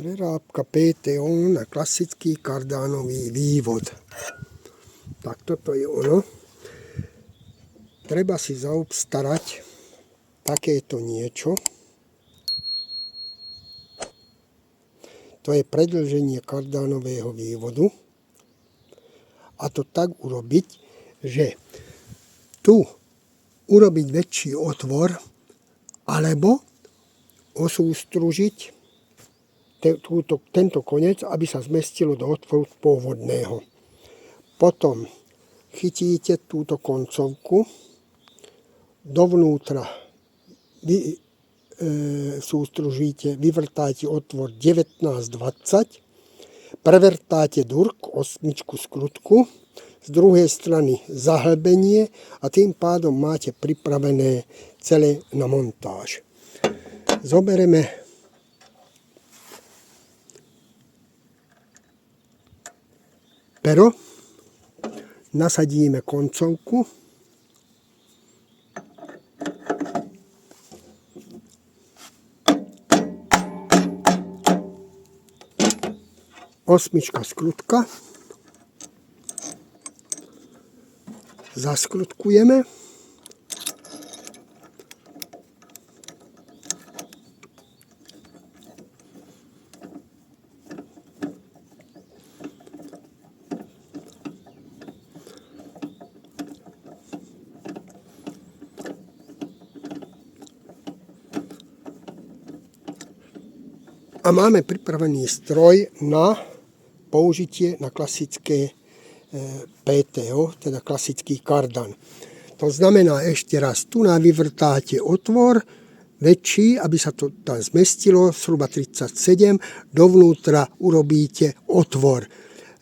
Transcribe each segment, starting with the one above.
Prerábka PTO na klasický kardánový vývod. Tak toto je ono. Treba si zaobstarať takéto niečo. To je predĺženie kardánového vývodu. A to tak urobiť, že tu urobiť väčší otvor, alebo osústružiť tento koniec, aby sa zmestilo do otvoru pôvodného. Potom chytíte túto koncovku, dovnútra sústružíte, vyvrtáte otvor 19-20, prevrtáte durk, osmičku skrutku, z druhej strany zahlbenie a tým pádom máte pripravené celé na montáž. Zobereme pero, nasadíme koncovku, osmička skrutka, zaskrutkujeme, a máme pripravený stroj na použitie na klasické PTO, teda klasický kardan. To znamená ešte raz, tu vyvrtáte otvor väčší, aby sa to tam zmestilo, zhruba 37, dovnútra urobíte otvor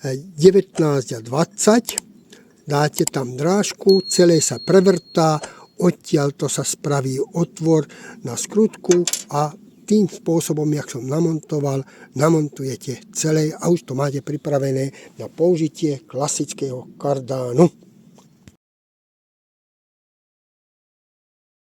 19 a 20, dáte tam drážku, celé sa prevrtá, odtiaľ to sa spraví otvor na skrutku a tým spôsobom, jak som namontoval, namontujete celé a už to máte pripravené na použitie klasického kardánu.